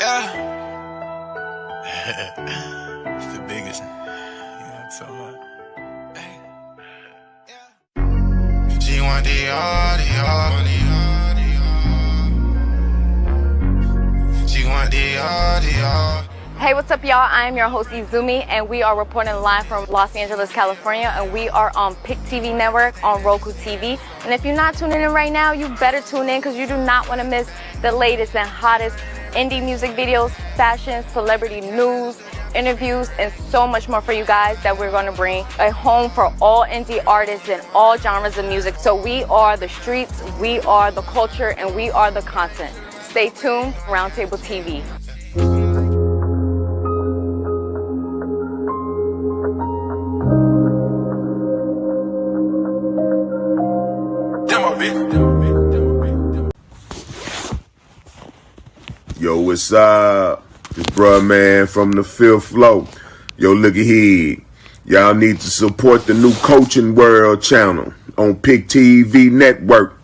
Yeah. It's the biggest. You know what I'm talking about? Hey. Yeah. She want the She want the Hey, what's up, y'all? I am your host, Izumi, and we are reporting live from Los Angeles, California, and we are on PIC TV Network on Roku TV. And if you're not tuning in right now, you better tune in because you do not want to miss the latest and hottest indie music videos, fashion, celebrity news, interviews, and so much more for you guys that we're going to bring a home for all indie artists and all genres of music. So we are the streets, we are the culture, and we are the content. Stay tuned, Roundtable TV. Yo, what's up? This bruh man from the fifth floor. Yo, look at here. Y'all need to support the new Coaching World channel on PIC TV Network.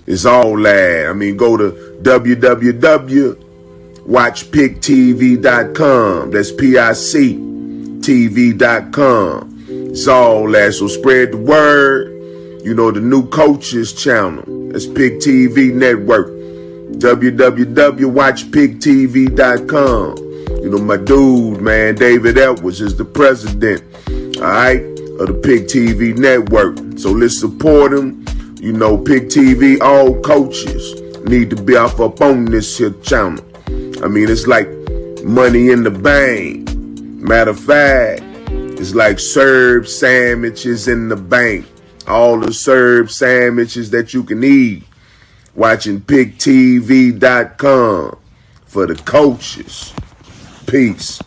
It's all that. I mean, go to www.watchpictv.com. That's PIC TV.com. It's all that. So spread the word. You know, the new coaches channel. That's PIC TV Network. www.watchpictv.com. You know, my dude, man, David Edwards is the president, all right, of the PIC TV Network. So let's support him. You know, PIC TV, all coaches need to be off up on this here channel. I mean, it's like money in the bank. Matter of fact, it's like Serb sandwiches in the bank. All the Serb sandwiches that you can eat. Watching PicTV.com for the coaches. Peace.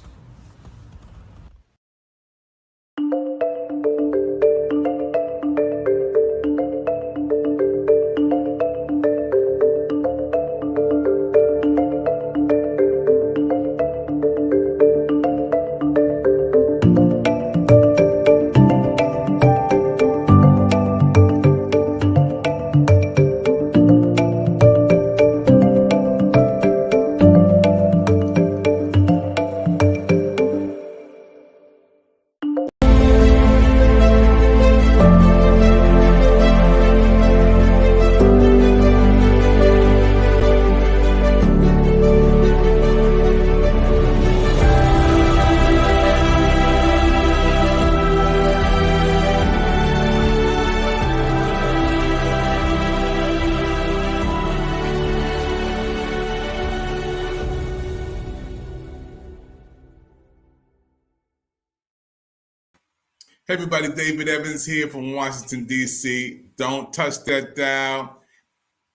Hey everybody, David Evans here from Washington, D.C. Don't touch that dial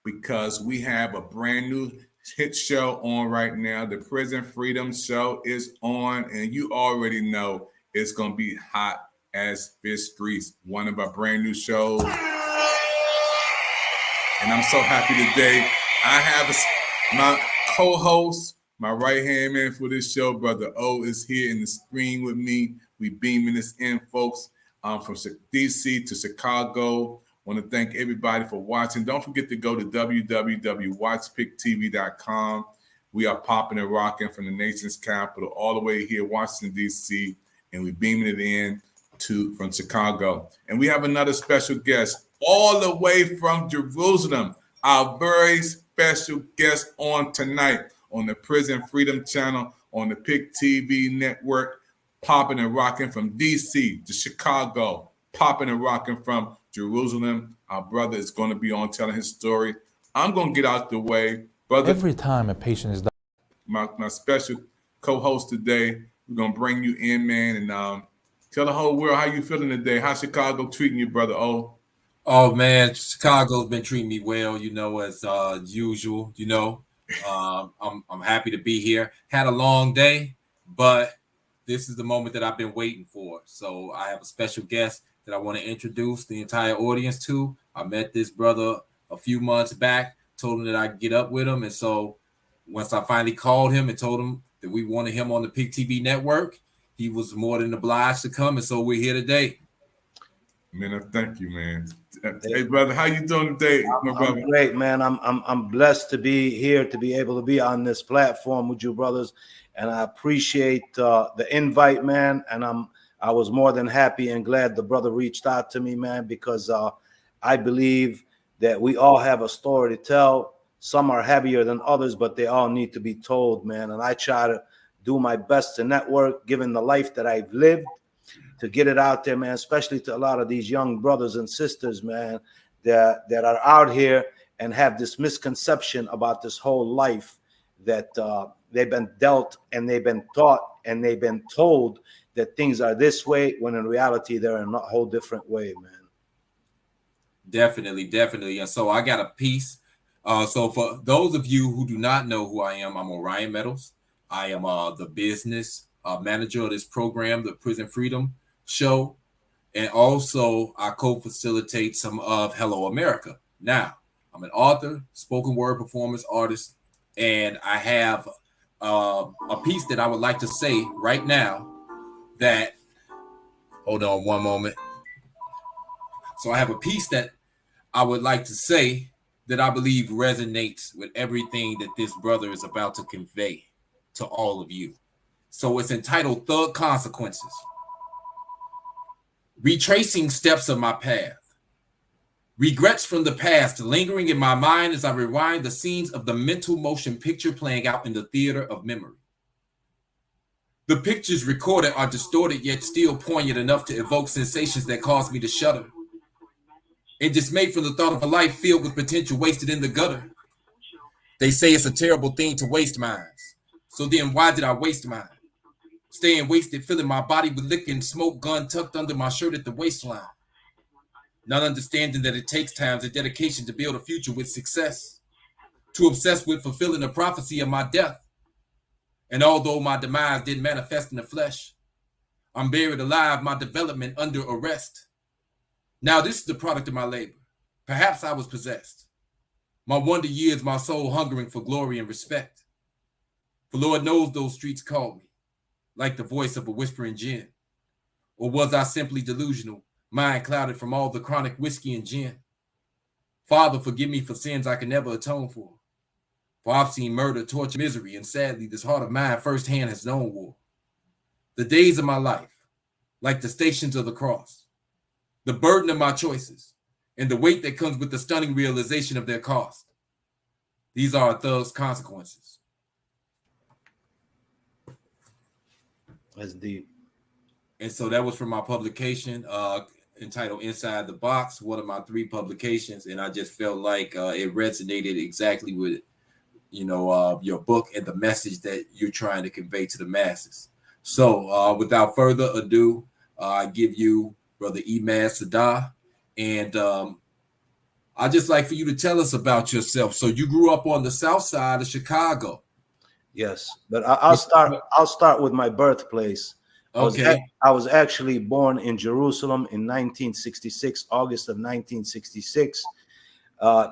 because we have a brand new hit show on right now. The Prison Freedom Show is on, and you already know it's going to be hot as fish grease. One of our brand new shows. And I'm so happy today. I have my co-host, my right-hand man for this show, Brother O, is here in the screen with me. We beaming this in, folks, from D.C. to Chicago. Want to thank everybody for watching. Don't forget to go to www.watchpictv.com. We are popping and rocking from the nation's capital all the way here, Washington, D.C., and we beaming it in from Chicago. And we have another special guest all the way from Jerusalem, our very special guest on tonight on the Prison Freedom Channel on the PIC TV Network. Popping and rocking from D.C. to Chicago, popping and rocking from Jerusalem. Our brother is going to be on telling his story. I'm going to get out the way. Brother, every time a patient is my special co-host today, we're going to bring you in, man, and tell the whole world how you feeling today. How's Chicago treating you, Brother O? Oh, man, Chicago's been treating me well, you know, as usual, you know. I'm happy to be here. Had a long day, but this is the moment that I've been waiting for. So I have a special guest that I want to introduce the entire audience to. I met this brother a few months back, told him that I could get up with him. And so once I finally called him and told him that we wanted him on the PIC TV Network, he was more than obliged to come. And so we're here today. Man, thank you, man. Hey, brother, how you doing today, my brother? I'm great, man. I'm blessed to be here, to be able to be on this platform with you brothers, and I appreciate the invite, man. And I was more than happy and glad the brother reached out to me, man, because I believe that we all have a story to tell. Some are heavier than others, but they all need to be told, man. And I try to do my best to network, given the life that I've lived, to get it out there, man, especially to a lot of these young brothers and sisters, man, that are out here and have this misconception about this whole life that they've been dealt and they've been taught and they've been told that things are this way, when in reality they're in a whole different way, man. Definitely. And so I got a piece. So for those of you who do not know who I am, I'm Orion Meadows. I am the business manager of this program, the Prison Freedom Show, and also I co-facilitate some of Hello America. Now, I'm an author, spoken word performance artist, and I have a piece that I would like to say right now that, hold on one moment. So I have a piece that I would like to say that I believe resonates with everything that this brother is about to convey to all of you. So it's entitled Thug Consequences. Retracing steps of my path. Regrets from the past lingering in my mind as I rewind the scenes of the mental motion picture playing out in the theater of memory. The pictures recorded are distorted yet still poignant enough to evoke sensations that cause me to shudder. And dismayed from the thought of a life filled with potential wasted in the gutter. They say it's a terrible thing to waste minds. So then why did I waste mine? Staying wasted, filling my body with liquor and smoke, gun tucked under my shirt at the waistline. Not understanding that it takes time and dedication to build a future with success. Too obsessed with fulfilling the prophecy of my death. And although my demise didn't manifest in the flesh, I'm buried alive, my development under arrest. Now this is the product of my labor. Perhaps I was possessed. My wonder years, my soul hungering for glory and respect. For Lord knows those streets called me, like the voice of a whispering gin. Or was I simply delusional, mind clouded from all the chronic whiskey and gin? Father, forgive me for sins I can never atone for. For I've seen murder, torture, misery, and sadly this heart of mine firsthand has known war. The days of my life, like the stations of the cross, the burden of my choices, and the weight that comes with the stunning realization of their cost. These are a thug's consequences. That's deep. And so that was from my publication entitled Inside the Box, one of my 3 publications. And I just felt like it resonated exactly with, your book and the message that you're trying to convey to the masses. So without further ado, I give you Brother Imad Sadah. And I'd just like for you to tell us about yourself. So you grew up on the south side of Chicago. Yes, but I'll start with my birthplace. Okay. I was actually born in Jerusalem in 1966, August of 1966.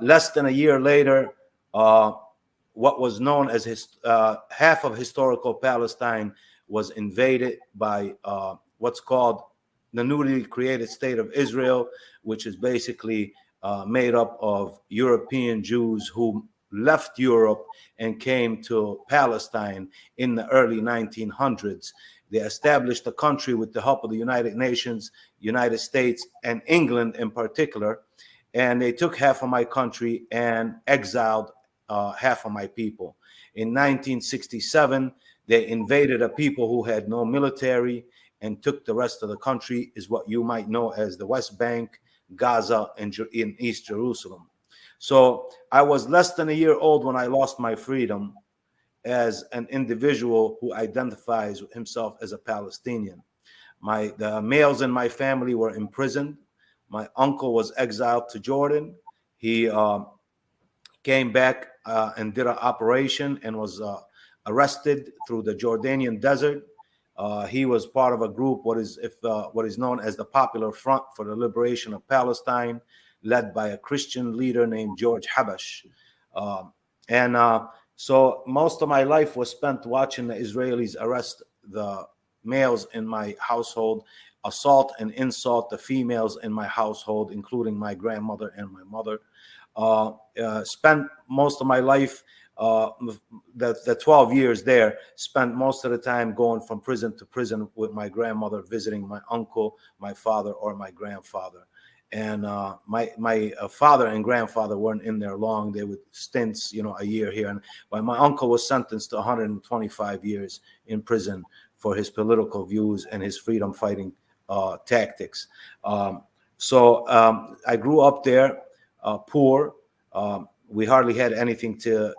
Less than a year later, what was known as half of historical Palestine was invaded by what's called the newly created state of Israel, which is basically made up of European Jews who left Europe and came to Palestine in the early 1900s. They established a country with the help of the United Nations, United States, and England in particular. And they took half of my country and exiled half of my people. In 1967, they invaded a people who had no military and took the rest of the country, is what you might know as the West Bank, Gaza, and in East Jerusalem. So I was less than a year old when I lost my freedom as an individual who identifies himself as a Palestinian. The males in my family were imprisoned. My uncle was exiled to Jordan. He came back and did an operation and was arrested through the Jordanian desert. He was part of a group, what is known as the Popular Front for the Liberation of Palestine, led by a Christian leader named George Habash. So most of my life was spent watching the Israelis arrest the males in my household assault and insult the females in my household, including my grandmother and my mother. Spent most of my life, the 12 years there, spent most of the time going from prison to prison with my grandmother, visiting my uncle, my father, or my grandfather. And my father and grandfather weren't in there long. They would stints, a year here. And my uncle was sentenced to 125 years in prison for his political views and his freedom fighting tactics. So I grew up there, poor. We hardly had anything to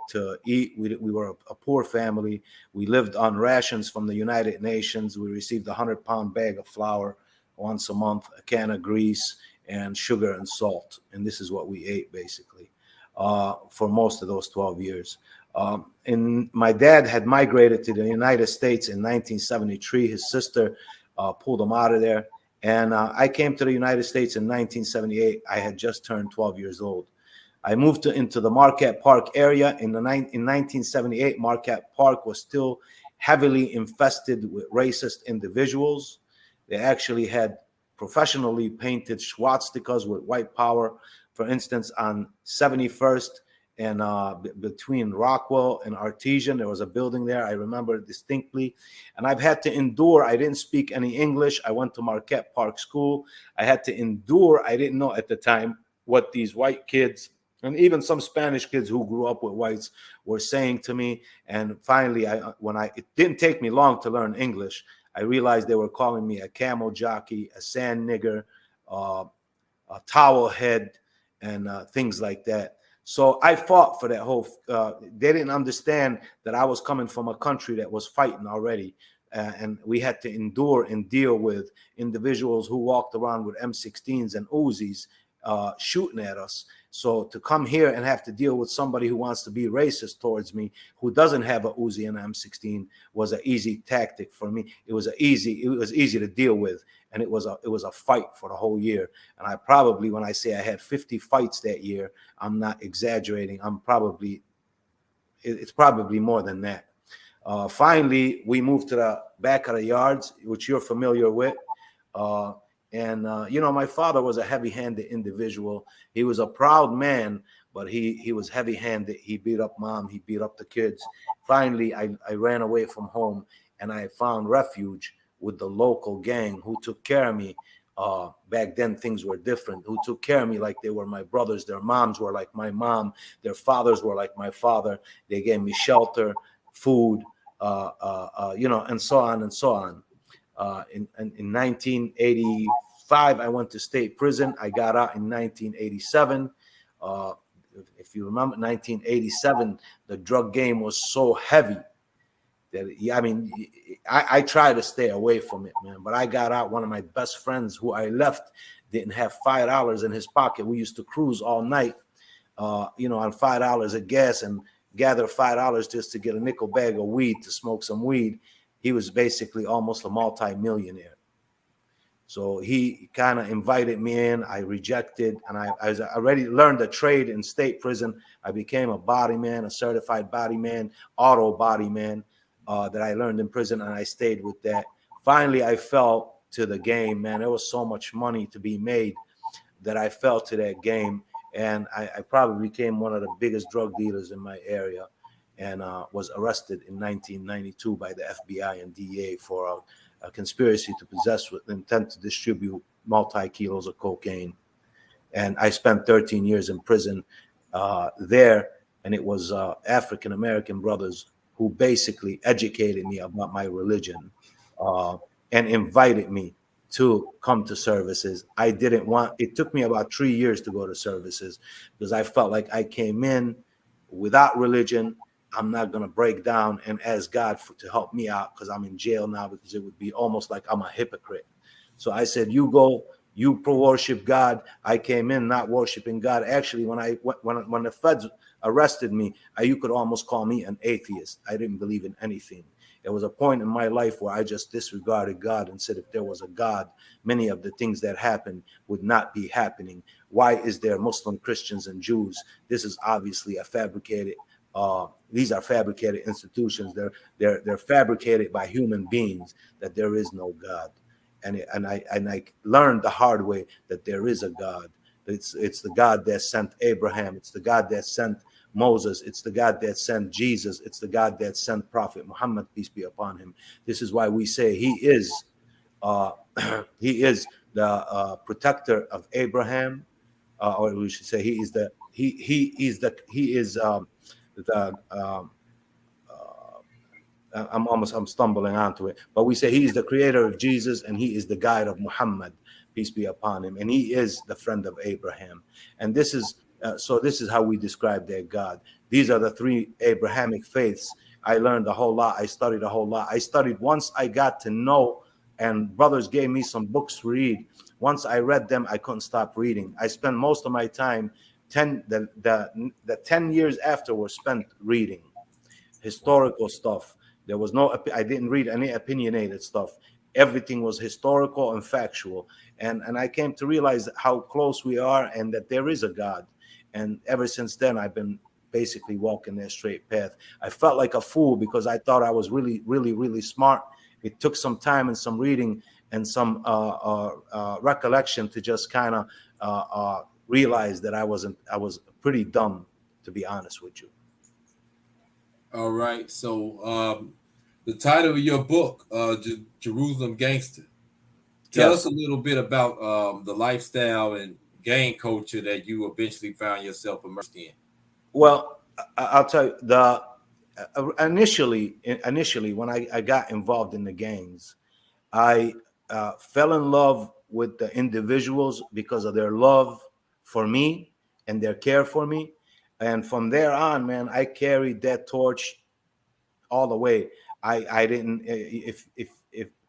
eat. We were a poor family. We lived on rations from the United Nations. We received a 100-pound bag of flour once a month, a can of grease, and sugar and salt. And this is what we ate, basically, for most of those 12 years. And my dad had migrated to the United States in 1973. His sister pulled him out of there. And I came to the United States in 1978. I had just turned 12 years old. I moved into the Marquette Park area. In 1978, Marquette Park was still heavily infested with racist individuals. They actually had professionally painted swastikas with white power. For instance, on 71st and between Rockwell and Artesian, there was a building there. I remember it distinctly. And I've had to endure. I didn't speak any English. I went to Marquette Park School. I had to endure. I didn't know at the time what these white kids and even some Spanish kids who grew up with whites were saying to me. And finally, it didn't take me long to learn English. I realized they were calling me a camel jockey, a sand nigger, a towel head, and things like that. So I fought for that whole. They didn't understand that I was coming from a country that was fighting already, and we had to endure and deal with individuals who walked around with M16s and Uzis shooting at us. So to come here and have to deal with somebody who wants to be racist towards me, who doesn't have a Uzi and an M16, was an easy tactic for me. It was easy to deal with, and it was a fight for the whole year. And I probably, when I say I had 50 fights that year, I'm not exaggerating. It's probably more than that. Finally, we moved to the back of the yards, which you're familiar with. My father was a heavy-handed individual. He was a proud man, but he was heavy-handed. He beat up mom. He beat up the kids. Finally, I ran away from home, and I found refuge with the local gang who took care of me. Back then, things were different. Who took care of me like they were my brothers. Their moms were like my mom. Their fathers were like my father. They gave me shelter, food, and so on and so on. In 1985, I went to state prison. I got out in 1987. If you remember, 1987, the drug game was so heavy that, I tried to stay away from it, man. But I got out. One of my best friends who I left didn't have $5 in his pocket. We used to cruise all night, on $5 of gas and gather $5 just to get a nickel bag of weed to smoke some weed. He was basically almost a multi-millionaire. So he kind of invited me in. I rejected, and I already learned a trade in state prison. I became a body man, a certified body man, auto body man that I learned in prison, and I stayed with that. Finally, I fell to the game, man. There was so much money to be made that I fell to that game, and I probably became one of the biggest drug dealers in my area. And was arrested in 1992 by the FBI and DEA for a conspiracy to possess with intent to distribute multi-kilos of cocaine. And I spent 13 years in prison there, and it was African-American brothers who basically educated me about my religion and invited me to come to services. It took me about 3 years to go to services because I felt like I came in without religion. I'm not going to break down and ask God to help me out because I'm in jail now, because it would be almost like I'm a hypocrite. So I said, you go, you worship God. I came in not worshiping God. Actually, when the feds arrested me, you could almost call me an atheist. I didn't believe in anything. There was a point in my life where I just disregarded God and said, if there was a God, many of the things that happened would not be happening. Why is there Muslim, Christians, and Jews? This is obviously a fabricated. These are fabricated institutions. They're fabricated by human beings. That there is no God. and I learned the hard way that there is a God. It's the God that sent Abraham. It's the God that sent Moses. It's the God that sent Jesus. It's the God that sent Prophet Muhammad, peace be upon him. This is why we say he is he is the protector of Abraham, or we should say he is the I'm stumbling onto it, but we say he is the creator of Jesus and he is the guide of Muhammad, peace be upon him, and he is the friend of Abraham. And this is this is how we describe their God. These are the three Abrahamic faiths. I learned a whole lot. I studied a whole lot. I studied once I got to know, and brothers gave me some books to read. Once I read them, I couldn't stop reading. I spent most of my time, the 10 years after were spent reading historical stuff. There was I didn't read any opinionated stuff. Everything was historical and factual. And I came to realize how close we are and that there is a God. And ever since then, I've been basically walking that straight path. I felt like a fool because I thought I was really, really, really smart. It took some time and some reading and some recollection to just kind of realize that I was pretty dumb, to be honest with you. All right. So the title of your book, Jerusalem Gangster. Tell us a little bit about the lifestyle and gang culture that you eventually found yourself immersed in. Well, I'll tell you, initially when I got involved in the gangs, I fell in love with the individuals because of their love for me and their care for me. And from there on, man, I carried that torch all the way. I didn't, if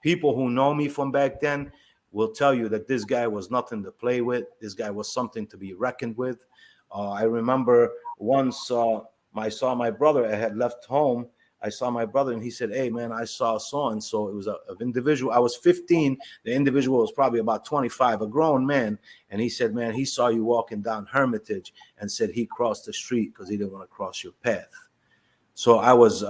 people who know me from back then will tell you that this guy was nothing to play with. This guy was something to be reckoned with. I remember once I saw my brother. I had left home. I saw my brother and he said, "Hey, man, I saw so-and-so." It was an individual. I was 15. The individual was probably about 25, a grown man. And he said, "Man, he saw you walking down Hermitage," and said he crossed the street because he didn't want to cross your path. So I was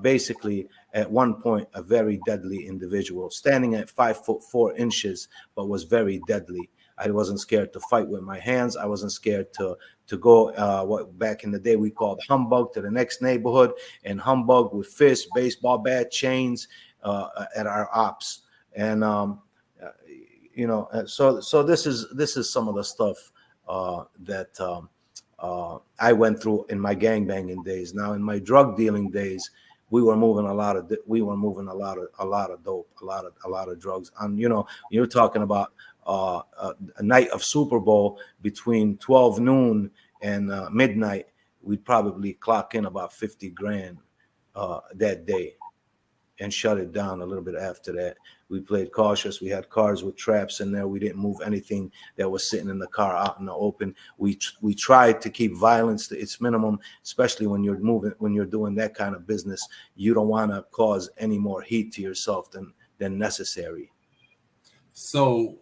basically at one point a very deadly individual, standing at 5'4", but was very deadly. I wasn't scared to fight with my hands. I wasn't scared to go what back in the day we called humbug, to the next neighborhood and humbug with fists, baseball bat, chains at our ops. And so this is some of the stuff that I went through in my gangbanging days. Now in my drug dealing days, we were moving a lot of dope, a lot of drugs. And you're talking about a night of Super Bowl between 12 noon and midnight. We'd probably clock in about 50 grand that day and shut it down a little bit after that. We played cautious. We had cars with traps in there. We didn't move anything that was sitting in the car out in the open. We tried to keep violence to its minimum, especially when you're doing that kind of business. You don't want to cause any more heat to yourself than necessary. So,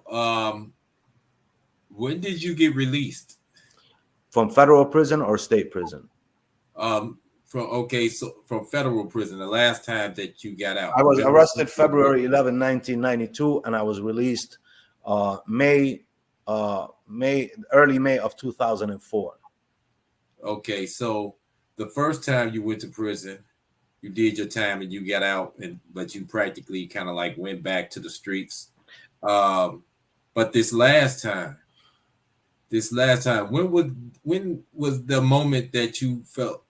when did you get released? From federal prison or state prison? From federal prison, the last time that you got out. I was arrested February 11, 1992, and I was released early May of 2004. Okay, so the first time you went to prison, you did your time and you got out, but you practically kind of like went back to the streets. But this last time, when was the moment that you felt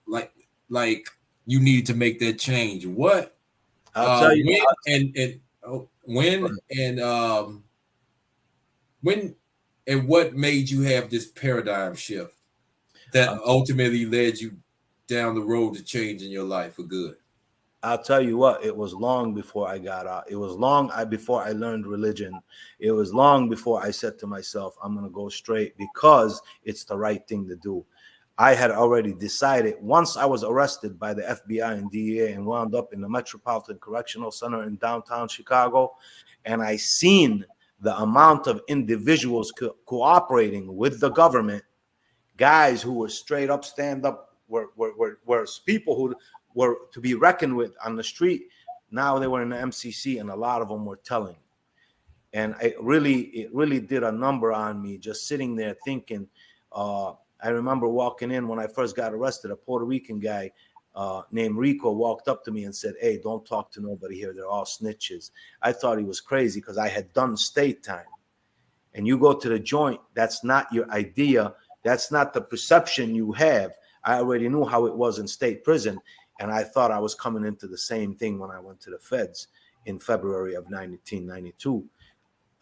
like you needed to make that change? What? I'll tell you when and what made you have this paradigm shift that ultimately led you down the road to changing your life for good? I'll tell you what, it was long before I got out. It was long before I learned religion. It was long before I said to myself, I'm going to go straight because it's the right thing to do. I had already decided once I was arrested by the FBI and DEA and wound up in the Metropolitan Correctional Center in downtown Chicago, and I seen the amount of individuals cooperating with the government, guys who were straight up stand up, were people who were to be reckoned with on the street. Now they were in the MCC, and a lot of them were telling. And it really did a number on me, just sitting there thinking. I remember walking in when I first got arrested. A Puerto Rican guy named Rico walked up to me and said, "Hey, don't talk to nobody here. They're all snitches." I thought he was crazy because I had done state time. And you go to the joint, that's not your idea. That's not the perception you have. I already knew how it was in state prison. And I thought I was coming into the same thing when I went to the feds in February of 1992.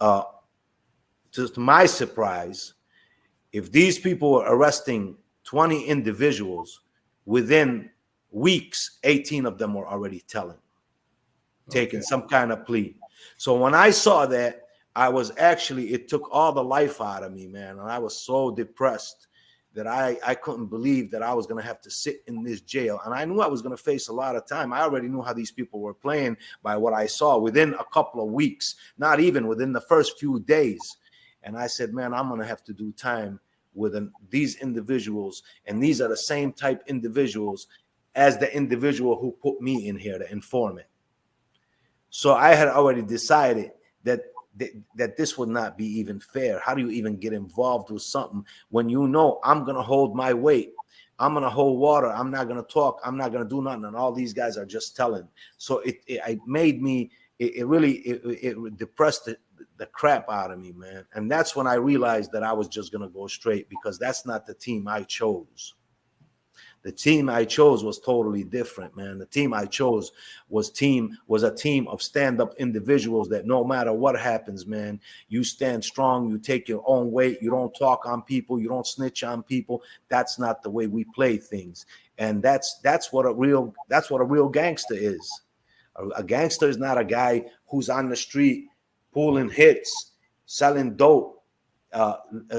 To my surprise, if these people were arresting 20 individuals, within weeks, 18 of them were already telling, taking some kind of plea. So when I saw that, it took all the life out of me, man. And I was so depressed that I couldn't believe that I was going to have to sit in this jail. And I knew I was going to face a lot of time. I already knew how these people were playing by what I saw within a couple of weeks, not even within the first few days. And I said, man, I'm going to have to do time with these individuals. And these are the same type individuals as the individual who put me in here, the informant. So I had already decided that this would not be even fair. How do you even get involved with something when you know I'm going to hold my weight? I'm going to hold water. I'm not going to talk. I'm not going to do nothing. And all these guys are just telling. So it really depressed the crap out of me, man. And that's when I realized that I was just going to go straight, because that's not the team I chose. The team I chose was totally different, man. The team I chose was a team of stand-up individuals that no matter what happens, man, you stand strong, you take your own weight, you don't talk on people, you don't snitch on people. That's not the way we play things. And that's what a real gangster is. A gangster is not a guy who's on the street pulling hits, selling dope,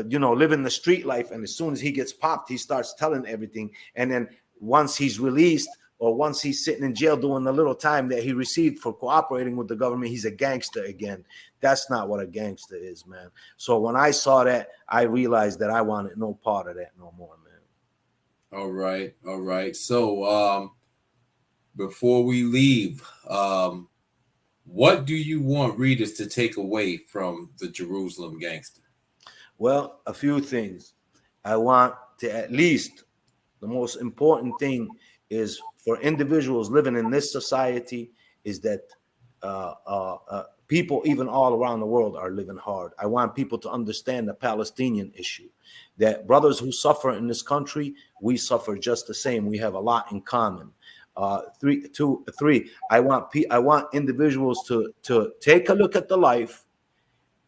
living the street life, and as soon as he gets popped, he starts telling everything. And then once he's released, or once he's sitting in jail doing the little time that he received for cooperating with the government, he's a gangster again. That's not what a gangster is, man. So when I saw that, I realized that I wanted no part of that no more, man. All right. So before we leave, what do you want readers to take away from the Jerusalem Gangster? Well, a few things. I want to, at least the most important thing is for individuals living in this society, is that people even all around the world are living hard. I want people to understand the Palestinian issue, that brothers who suffer in this country, we suffer just the same. We have a lot in common. Three, I want individuals to take a look at the life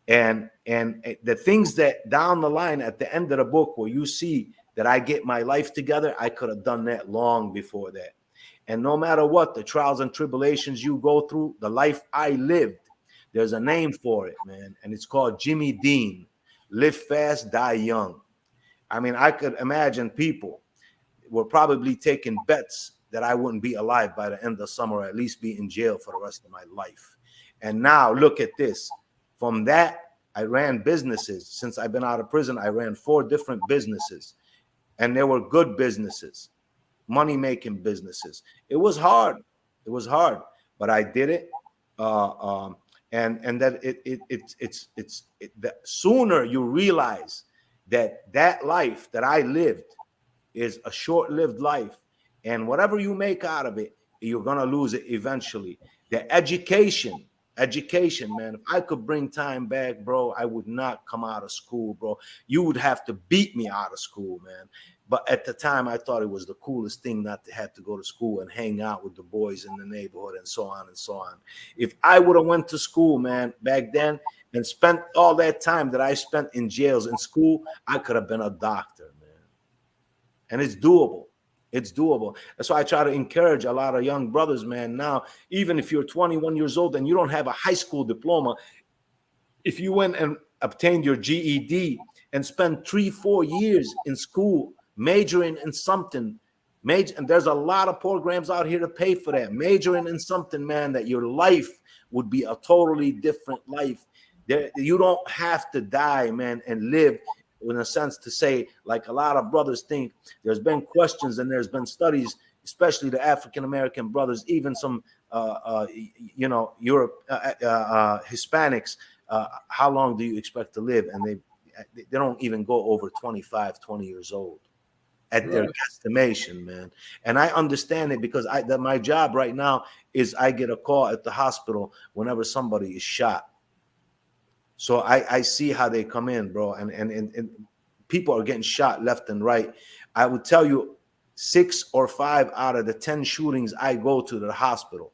and the things that down the line at the end of the book, where you see that I get my life together, I could have done that long before that. And no matter what the trials and tribulations you go through, the life I lived, there's a name for it, man, and it's called Jimmy Dean. Live fast, die young. I mean, I could imagine people were probably taking bets that I wouldn't be alive by the end of summer, or at least be in jail for the rest of my life. And now look at this. From that, I ran businesses. Since I've been out of prison, I ran 4 different businesses, and they were good businesses, money-making businesses. It was hard. But I did it. And that it's the sooner you realize that life that I lived is a short-lived life, and whatever you make out of it, you're gonna lose it eventually. The education, man. If I could bring time back, bro, I would not come out of school, bro. You would have to beat me out of school, man. But at the time, I thought it was the coolest thing not to have to go to school and hang out with the boys in the neighborhood and so on and so on. If I would have went to school, man, back then and spent all that time that I spent in jails in school, I could have been a doctor, man. And it's doable. It's doable. That's why I try to encourage a lot of young brothers, man. Now, even if you're 21 years old and you don't have a high school diploma, if you went and obtained your GED and spent 3-4 years in school majoring in something, and there's a lot of programs out here to pay for that, majoring in something, man, that your life would be a totally different life. You don't have to die, man, and live in a sense to say, like a lot of brothers think. There's been questions and there's been studies, especially the African-American brothers, even some, Hispanics, how long do you expect to live? And they don't even go over 25, 20 years old at their estimation, man. And I understand it because my job right now is I get a call at the hospital whenever somebody is shot. So I see how they come in, bro. And people are getting shot left and right. I would tell you 6 or 5 out of the 10 shootings I go to the hospital,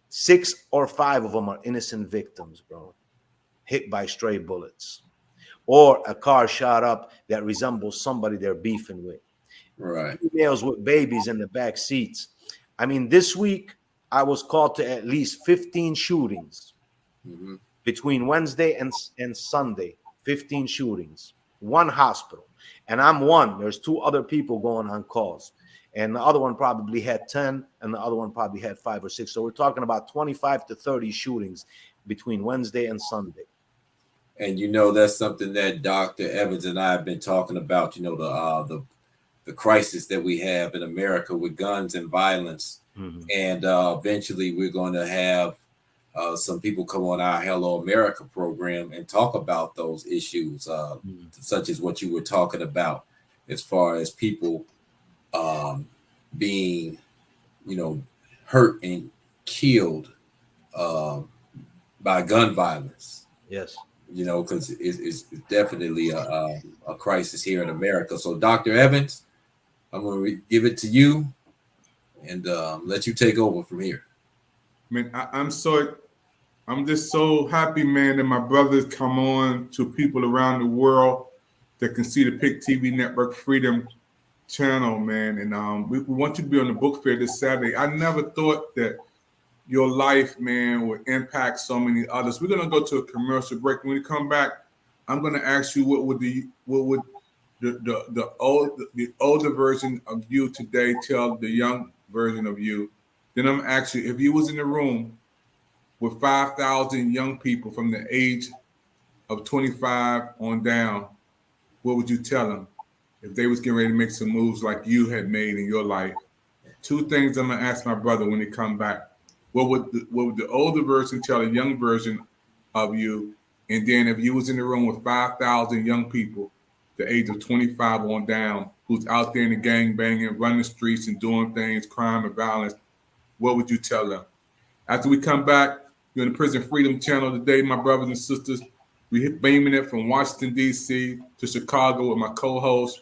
6 or 5 of them are innocent victims, bro, hit by stray bullets or a car shot up that resembles somebody they're beefing with. Right. Females with babies in the back seats. I mean, this week I was called to at least 15 shootings between Wednesday and Sunday. 15 shootings, one hospital, and I'm one. There's 2 other people going on calls, and the other one probably had 10, and the other one probably had 5 or 6. So we're talking about 25 to 30 shootings between Wednesday and Sunday. And you know, that's something that Dr. Evans and I have been talking about. You know, the crisis that we have in America with guns and violence, and eventually we're going to have some people come on our Hello America program and talk about those issues, such as what you were talking about, as far as people being, you know, hurt and killed by gun violence. Yes. You know, because it's definitely a crisis here in America. So, Dr. Evans, I'm going to give it to you and let you take over from here. Man, I'm just so happy, man, that my brothers come on to people around the world that can see the PIC TV Network Freedom Channel, man. And we want you to be on the book fair this Saturday. I never thought that your life, man, would impact so many others. We're gonna go to a commercial break. When we come back, I'm gonna ask you what would the older version of you today tell the young version of you. Then I'm gonna ask you, if you was in the room with 5,000 young people from the age of 25 on down, what would you tell them if they was getting ready to make some moves like you had made in your life? 2 things I'm gonna ask my brother when he come back. What would the older version tell a young version of you? And then if you was in the room with 5,000 young people, the age of 25 on down, who's out there in the gang banging, running the streets and doing things, crime and violence, what would you tell them? After we come back, you're on the Prison Freedom Channel today, my brothers and sisters. We're beaming it from Washington, D.C. to Chicago with my co-host,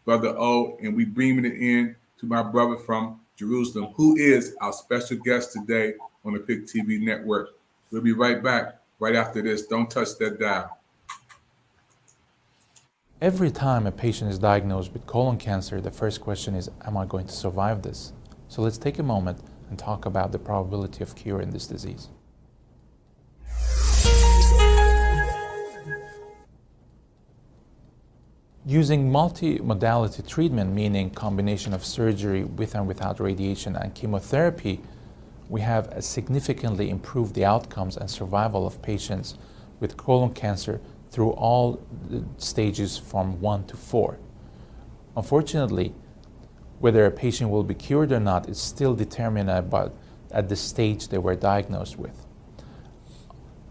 Brother O, and we beaming it in to my brother from Jerusalem, who is our special guest today on the PIC TV Network. We'll be right back right after this. Don't touch that dial. Every time a patient is diagnosed with colon cancer, the first question is, am I going to survive this? So let's take a moment and talk about the probability of cure in this disease. Using multi-modality treatment, meaning combination of surgery with and without radiation and chemotherapy, we have significantly improved the outcomes and survival of patients with colon cancer through all the stages from 1 to 4. Unfortunately, whether a patient will be cured or not is still determined at the stage they were diagnosed with.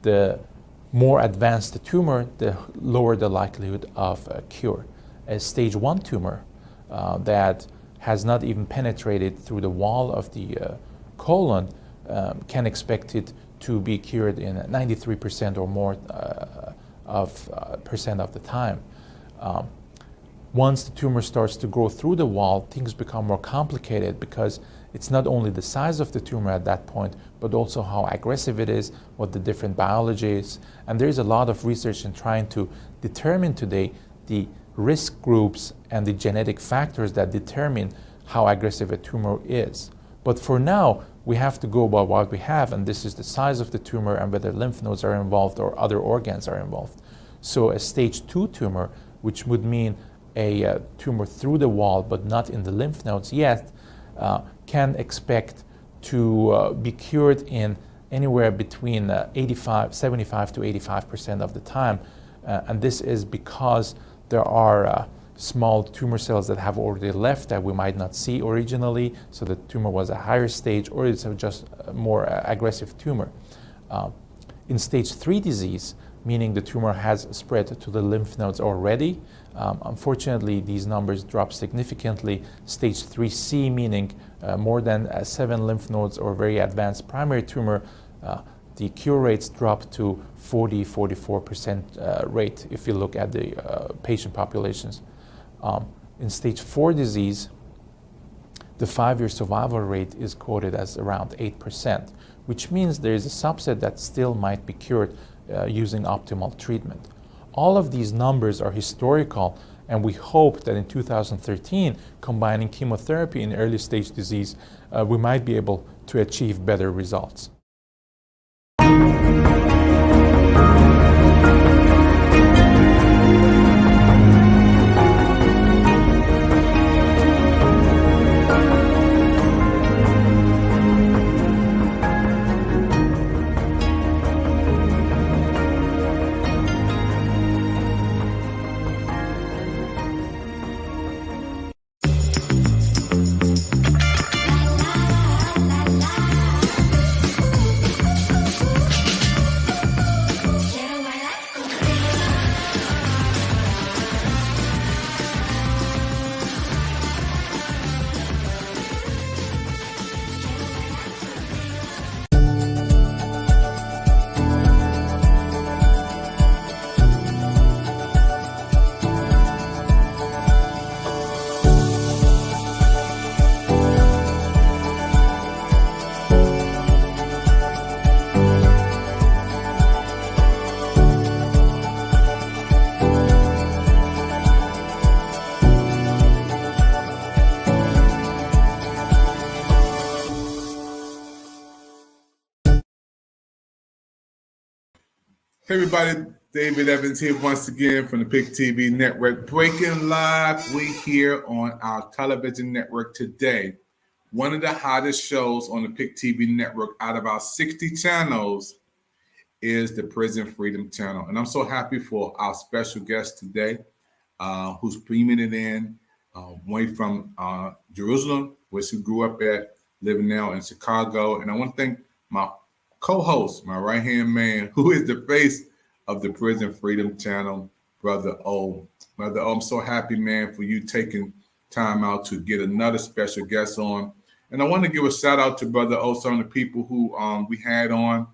The more advanced the tumor, the lower the likelihood of a cure. A stage 1 tumor that has not even penetrated through the wall of the colon can expect it to be cured in 93% or more percent of the time. Once the tumor starts to grow through the wall, things become more complicated because it's not only the size of the tumor at that point, but also how aggressive it is, what the different biology is. And there's a lot of research in trying to determine today the risk groups and the genetic factors that determine how aggressive a tumor is. But for now, we have to go by what we have, and this is the size of the tumor and whether lymph nodes are involved or other organs are involved. So a stage 2 tumor, which would mean a tumor through the wall but not in the lymph nodes yet, can expect to be cured in anywhere between 75 to 85% of the time. And this is because there are small tumor cells that have already left that we might not see originally, so the tumor was a higher stage, or it's just a more aggressive tumor. In stage 3 disease, meaning the tumor has spread to the lymph nodes already. Unfortunately, these numbers drop significantly. Stage 3C, meaning more than 7 lymph nodes or very advanced primary tumor, the cure rates drop to 44% rate if you look at the patient populations. In stage 4 disease, the 5-year survival rate is quoted as around 8%, which means there is a subset that still might be cured using optimal treatment. All of these numbers are historical, and we hope that in 2013, combining chemotherapy in early stage disease, we might be able to achieve better results. Hey everybody, David Evans here once again from the PIC TV network. Breaking live, we here on our television network today. One of the hottest shows on the PIC TV network out of our 60 channels is the Prison Freedom Channel. And I'm so happy for our special guest today, who's beaming it in way from Jerusalem, where she grew up at, living now in Chicago. And I want to thank my co-host, my right-hand man, who is the face of the Prison Freedom Channel, Brother O. Brother O, I'm so happy, man, for you taking time out to get another special guest on. And I want to give a shout out to Brother O, some of the people who we had on.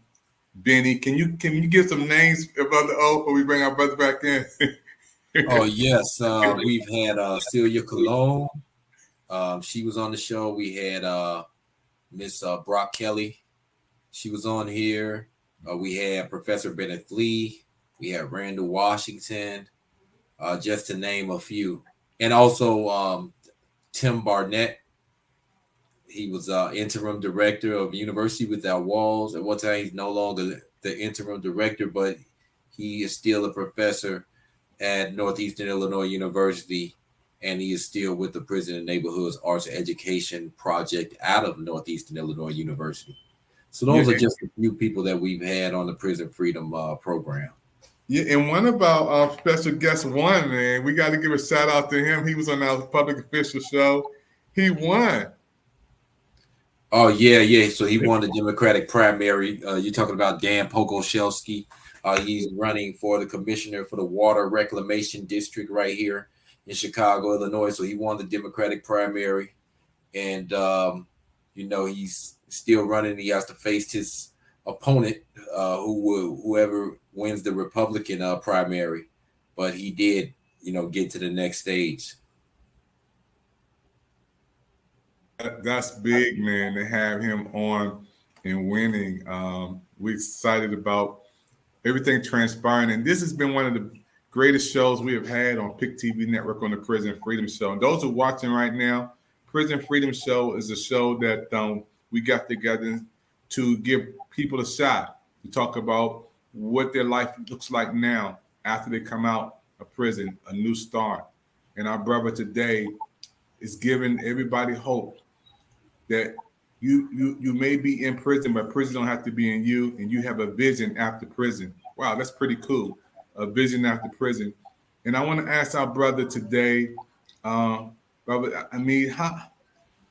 Benny, can you give some names, Brother O, before we bring our brother back in? Oh, yes. We've had Celia Cologne. She was on the show. We had Miss Brock Kelly. She was on here. We had Professor Bennett Lee. We had Randall Washington, just to name a few. And also Tim Barnett. He was interim director of University Without Walls. At one time, he's no longer the interim director, but he is still a professor at Northeastern Illinois University, and he is still with the Prison and Neighborhoods Arts Education Project out of Northeastern Illinois University. So those are just a few people that we've had on the Prison Freedom program. Yeah, and one of our special guests won, man. We got to give a shout out to him. He was on our public official show. He won. Oh, yeah. So he won the Democratic primary. You're talking about Dan Pogoshelski. He's running for the commissioner for the Water Reclamation District right here in Chicago, Illinois. So he won the Democratic primary. And, he's still running. He has to face his opponent, whoever wins the Republican primary. But he did, get to the next stage. That's big, man, to have him on and winning. We're excited about everything transpiring. And this has been one of the greatest shows we have had on PIC TV Network on the Prison Freedom Show. And those who are watching right now, Prison Freedom Show is a show that we got together to give people a shot, to talk about what their life looks like now after they come out of prison, a new start. And our brother today is giving everybody hope that you may be in prison, but prison don't have to be in you, and you have a vision after prison. Wow, that's pretty cool. A vision after prison. And I want to ask our brother today, brother,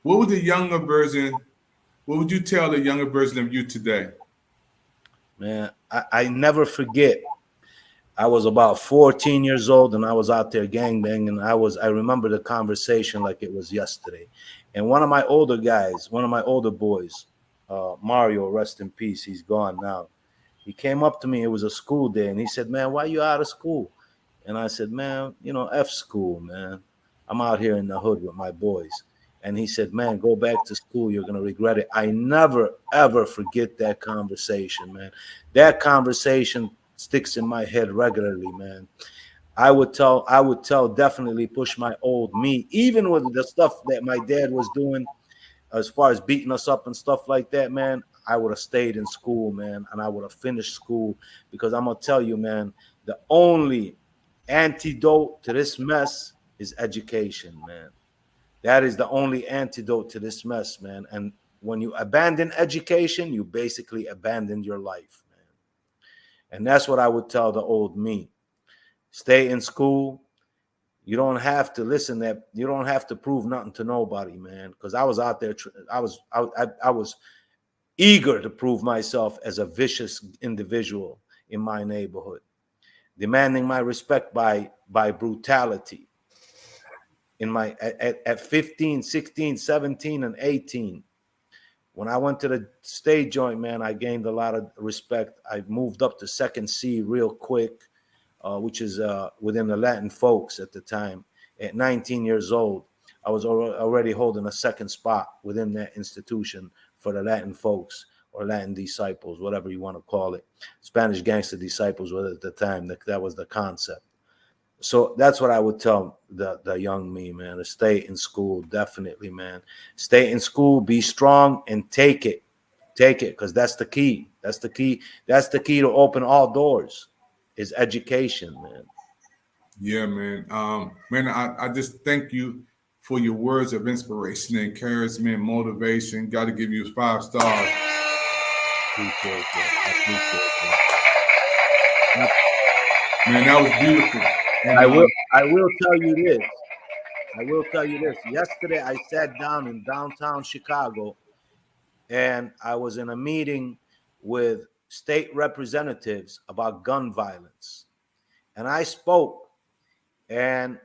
what would you tell the younger version of you today? Man, I never forget I was about 14 years old, and I was out there gangbanging. I remember the conversation like it was yesterday. And one of my older guys, one of my older boys, Mario, rest in peace, he's gone now. He came up to me, it was a school day, and he said, man, why you out of school? And I said, man, you know, F school, man. I'm out here in the hood with my boys. And he said, man, go back to school. You're going to regret it. I never, ever forget that conversation, man. That conversation sticks in my head regularly, man. I would tell definitely push my old me, even with the stuff that my dad was doing as far as beating us up and stuff like that, man. I would have stayed in school, man, and I would have finished school, because I'm going to tell you, man, the only antidote to this mess is education, man. That is the only antidote to this mess, man. And when you abandon education, you basically abandon your life, man. And that's what I would tell the old me. Stay in school. You don't have to listen that. You don't have to prove nothing to nobody, man. Because I was out there. I was eager to prove myself as a vicious individual in my neighborhood, demanding my respect by brutality. In my at 15, 16, 17, and 18. When I went to the state joint, man, I gained a lot of respect. I moved up to second C real quick, which is within the Latin folks at the time. At 19 years old, I was already holding a second spot within that institution for the Latin folks or Latin disciples, whatever you want to call it. Spanish gangster disciples was at the time. That was the concept. So that's what I would tell the young me, man, to stay in school. Definitely, man. Stay in school, be strong, and take it. Take it, because that's the key. That's the key. That's the key to open all doors, is education, man. Yeah, man. Man, I just thank you for your words of inspiration, encouragement, motivation. Got to give you 5 stars. Appreciate that. Man, that was beautiful. And, I will tell you this. Yesterday, I sat down in downtown Chicago, and I was in a meeting with state representatives about gun violence. And I spoke. And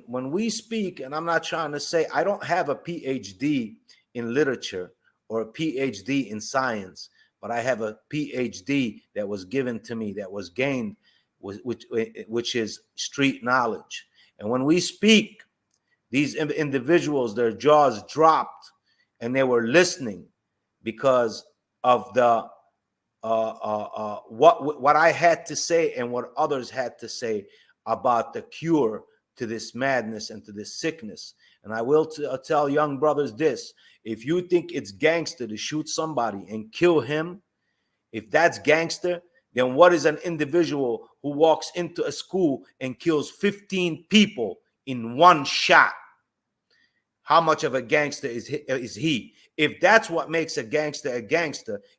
when we speak, and I'm not trying to say, I don't have a PhD in literature or a PhD in science, but I have a PhD that was given to me, that was gained, which is street knowledge. And when we speak, these individuals, their jaws dropped, and they were listening because of the what I had to say and what others had to say about the cure to this madness and to this sickness. And I will tell young brothers this: if you think it's gangster to shoot somebody and kill him, if that's gangster, then what is an individual who walks into a school and kills 15 people in one shot? How much of a gangster is he? If that's what makes a gangster,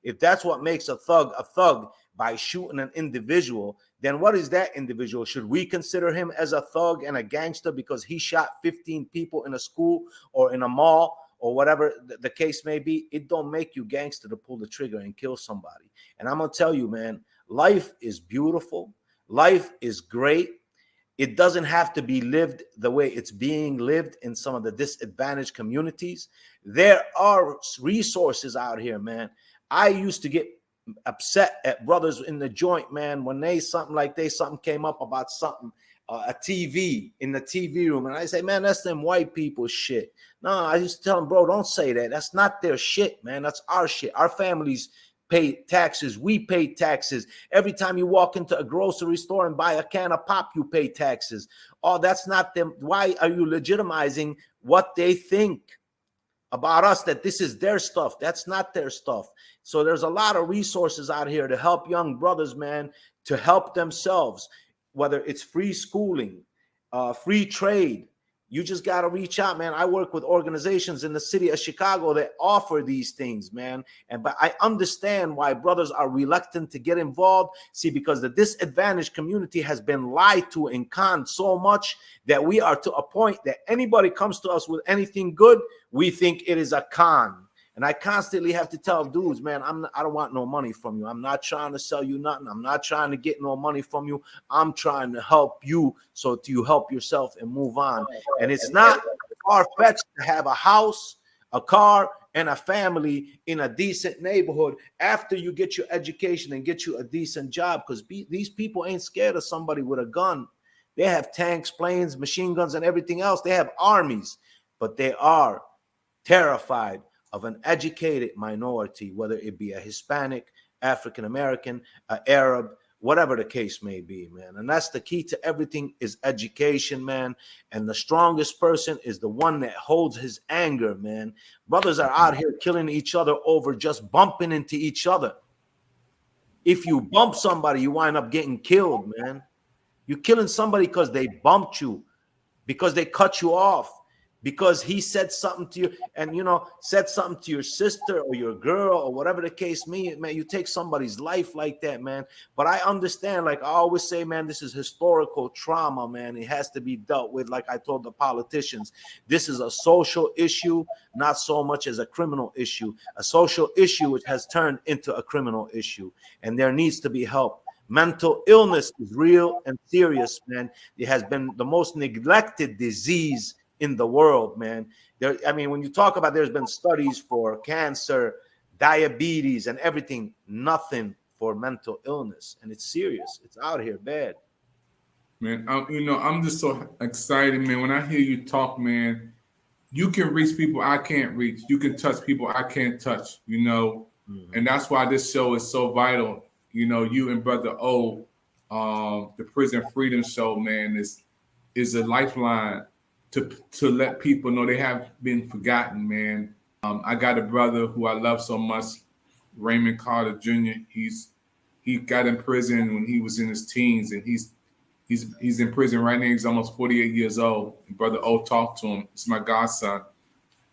if that's what makes a thug by shooting an individual, then what is that individual? Should we consider him as a thug and a gangster because he shot 15 people in a school or in a mall or whatever the case may be? It don't make you gangster to pull the trigger and kill somebody. And I'm going to tell you, man, life is beautiful. Life is great. It doesn't have to be lived the way it's being lived in some of the disadvantaged communities. There are resources out here, man. I used to get upset at brothers in the joint, man, when something came up about something, a TV in the TV room. And I say, man, that's them white people shit. No, I used to tell them, bro, don't say that. That's not their shit, man. That's our shit. Our families pay taxes. We pay taxes. Every time you walk into a grocery store and buy a can of pop, you pay taxes. Oh, that's not them. Why are you legitimizing what they think about us, that this is their stuff? That's not their stuff. So there's a lot of resources out here to help young brothers, man, to help themselves, whether it's free schooling, free trade. You just got to reach out, man. I work with organizations in the city of Chicago that offer these things, man. But I understand why brothers are reluctant to get involved. See, because the disadvantaged community has been lied to and conned so much that we are to a point that anybody comes to us with anything good, we think it is a con. And I constantly have to tell dudes, man, I don't want no money from you. I'm not trying to sell you nothing. I'm not trying to get no money from you. I'm trying to help you so you help yourself and move on. And it's not far-fetched to have a house, a car, and a family in a decent neighborhood after you get your education and get you a decent job, because these people ain't scared of somebody with a gun. They have tanks, planes, machine guns, and everything else. They have armies, but they are terrified of an educated minority, whether it be a Hispanic, African American, Arab, whatever the case may be, man. And that's the key to everything, is education, man. And the strongest person is the one that holds his anger, man. Brothers are out here killing each other over just bumping into each other. If you bump somebody, you wind up getting killed, man. You're killing somebody because they bumped you, because they cut you off, because he said something to you, and said something to your sister or your girl or whatever the case may be, man. You take somebody's life like that, man. But I understand, like I always say, man, this is historical trauma, man. It has to be dealt with. Like I told the politicians, this is a social issue, not so much as a criminal issue. A social issue which has turned into a criminal issue, and there needs to be help. Mental illness is real and serious, man. It has been the most neglected disease in the world, man. When you talk about, there's been studies for cancer, diabetes, and everything, nothing for mental illness, and it's serious. It's out here bad. Man, I'm just so excited, man. When I hear you talk, man, you can reach people I can't reach. You can touch people I can't touch, and that's why this show is so vital. You and Brother O, the Prison Freedom Show, man, is a lifeline to let people know they have been forgotten, man. I got a brother who I love so much, Raymond Carter Jr. He got in prison when he was in his teens, and he's in prison right now. He's almost 48 years old. And Brother O talked to him. It's my godson.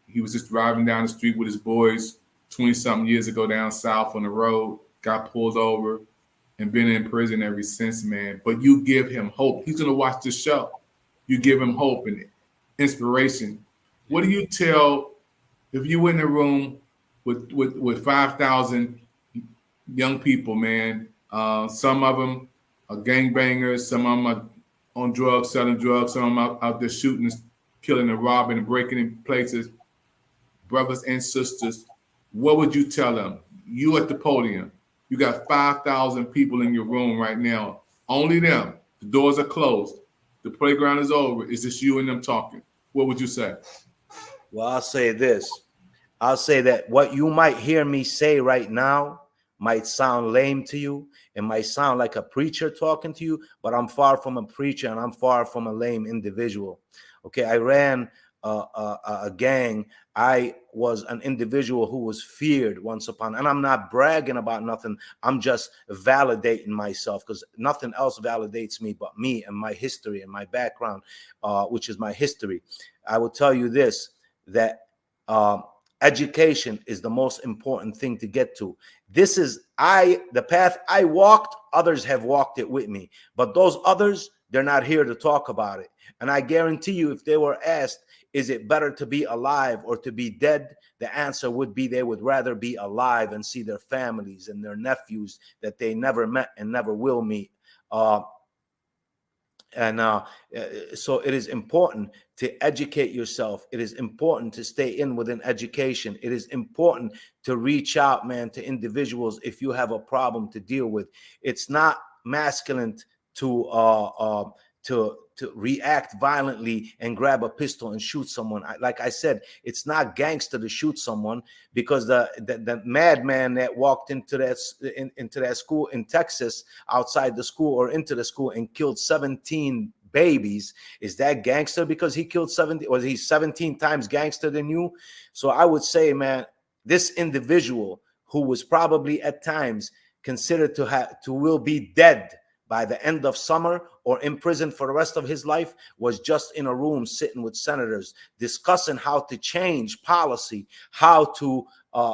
He was just driving down the street with his boys 20-something years ago down south on the road, got pulled over, and been in prison ever since, man. But you give him hope. He's going to watch the show. You give him hope and inspiration. What do you tell if you were in a room with 5,000 young people, man? Some of them are gangbangers, some of them are on drugs, selling drugs, some of them out there shooting, killing and robbing and breaking in places. Brothers and sisters, what would you tell them? You at the podium, you got 5,000 people in your room right now, only them. The doors are closed. The playground is over. It's just you and them talking. What would you say? Well, I'll say this. I'll say that what you might hear me say right now might sound lame to you. It might sound like a preacher talking to you, but I'm far from a preacher and I'm far from a lame individual. Okay, I ran a gang. I was an individual who was feared once upon, and I'm not bragging about nothing. I'm just validating myself, because nothing else validates me but me and my history and my background, which is my history. I will tell you this, that education is the most important thing to get to. This is the path I walked, others have walked it with me, but those others, they're not here to talk about it. And I guarantee you, if they were asked, is it better to be alive or to be dead? The answer would be they would rather be alive and see their families and their nephews that they never met and never will meet. So it is important to educate yourself. It is important to stay in within education. It is important to reach out, man, to individuals if you have a problem to deal with. It's not masculine to react violently and grab a pistol and shoot someone. Like I said, it's not gangster to shoot someone, because the madman that walked into that school in Texas, outside the school or into the school, and killed 17 babies, is that gangster because he killed 70? Was he 17 times gangster than you? So I would say, man, this individual who was probably at times considered to will be dead by the end of summer or in prison for the rest of his life, was just in a room sitting with senators discussing how to change policy, how to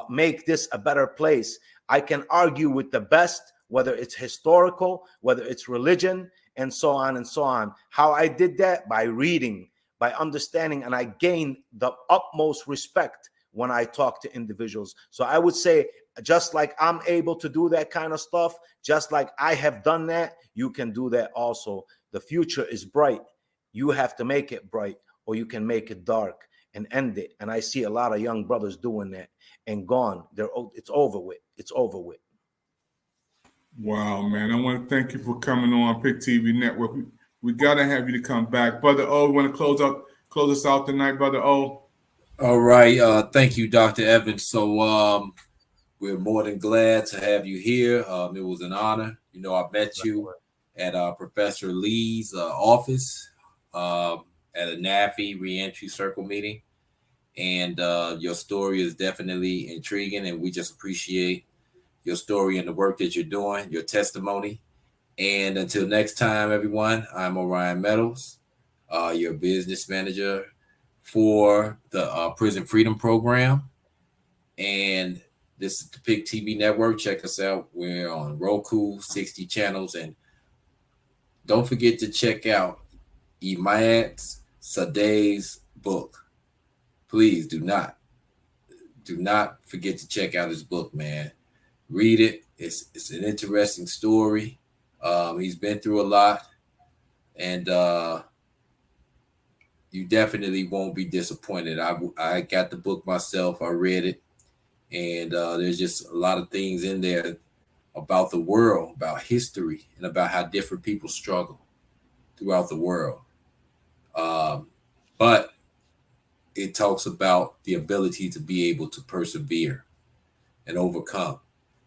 make this a better place. I can argue with the best, whether it's historical, whether it's religion, and so on and so on. How I did that? By reading, by understanding, and I gained the utmost respect when I talk to individuals. So I would say, just like I'm able to do that kind of stuff, just like I have done that, you can do that also. The future is bright. You have to make it bright, or you can make it dark and end it. And I see a lot of young brothers doing that and gone. It's over with. It's over with. Wow, man. I want to thank you for coming on Pick TV Network. We got to have you to come back. Brother O, want to close us out tonight, Brother O? All right. Thank you, Dr. Evans. So we're more than glad to have you here. It was an honor. You know, I met you at Professor Lee's office at a NAFI reentry circle meeting. And your story is definitely intriguing, and we just appreciate your story and the work that you're doing, your testimony. And until next time, everyone, I'm Orion Meadows, your business manager for the Prison Freedom Program. And this is the Pick TV Network. Check us out. We're on Roku, 60 channels. And don't forget to check out Imad Sadeh's book. Please do not forget to check out his book, man. Read it. It's an interesting story. He's been through a lot, and you definitely won't be disappointed. I got the book myself. I read it, and there's just a lot of things in there about the world, about history, and about how different people struggle throughout the world. But it talks about the ability to be able to persevere and overcome.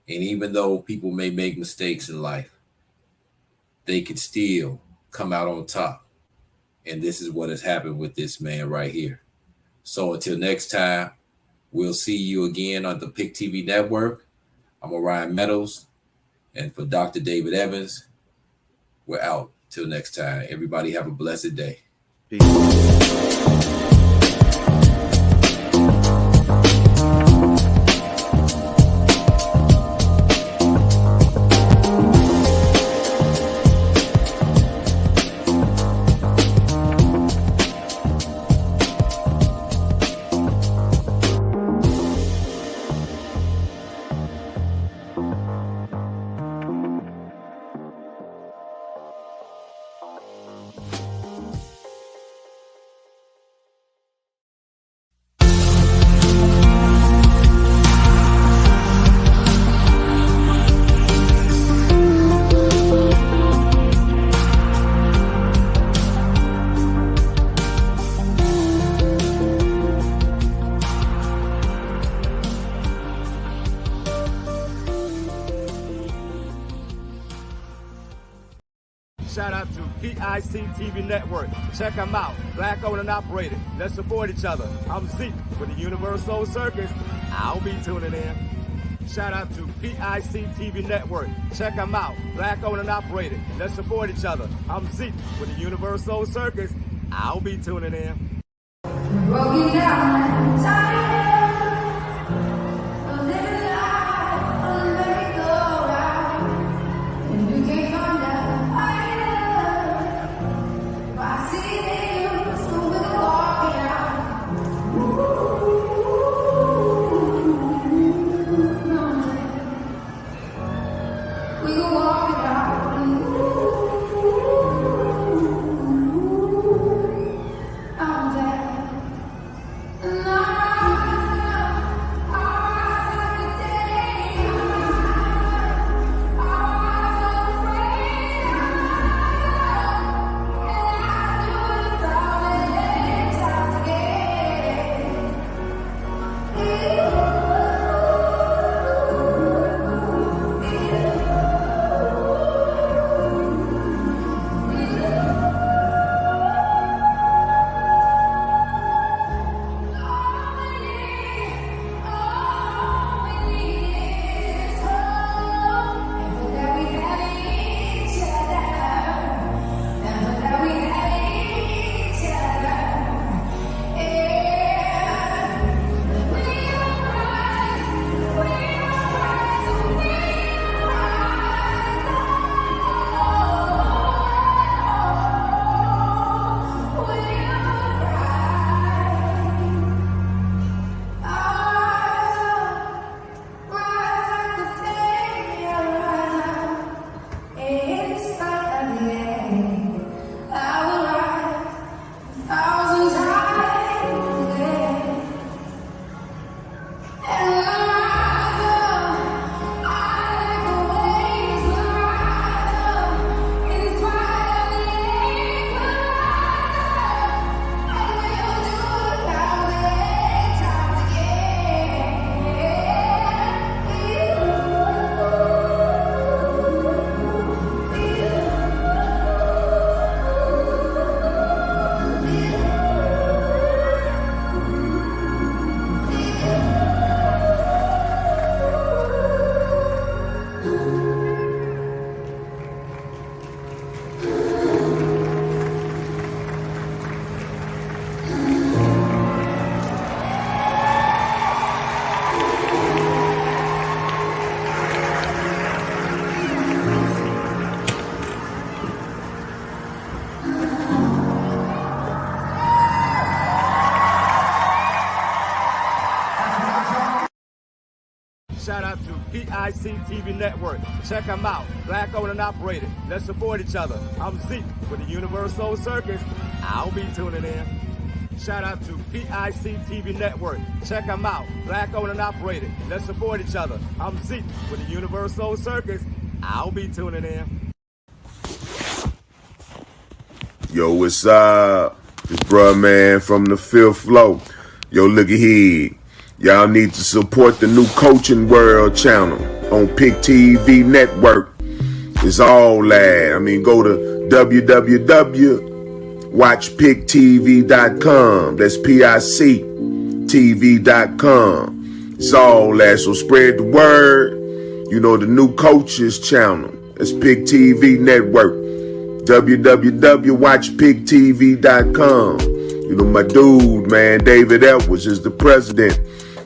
And even though people may make mistakes in life, they can still come out on top. And this is what has happened with this man right here. So until next time, we'll see you again on the Pick TV Network. I'm Orion Meadows. And for Dr. David Evans, we're out. Till next time. Everybody have a blessed day. Peace. Shout out to PIC TV Network. Check them out. Black owned and operated. Let's support each other. I'm Zeke with the Universal Circus. I'll be tuning in. Shout out to PIC TV Network. Check them out. Black owned and operated. Let's support each other. I'm Zeke with the Universal Circus. I'll be tuning in. Broken down, tired of living life on the merry-go-round. And you can't come down higher. I see them, so we're walking out. We go walking out. I'm dead. And Shout out to PIC TV Network. Check them out. Black owned and operated. Let's support each other. I'm Zeke with the Universal Circus. I'll be tuning in. Shout out to PIC TV Network. Check them out. Black owned and operated. Let's support each other. I'm Zeke with the Universal Circus. I'll be tuning in. Yo, what's up? This bruh man from the fifth floor. Yo, look at here. Y'all need to support the new Coaching World channel on PIC TV Network. It's all that. I mean, go to www.watchpictv.com. That's PIC TV.com. It's all that. So spread the word. You know, the new Coaches channel. That's PIC TV Network. www.watchpictv.com. You know, my dude, man, David Edwards is the president,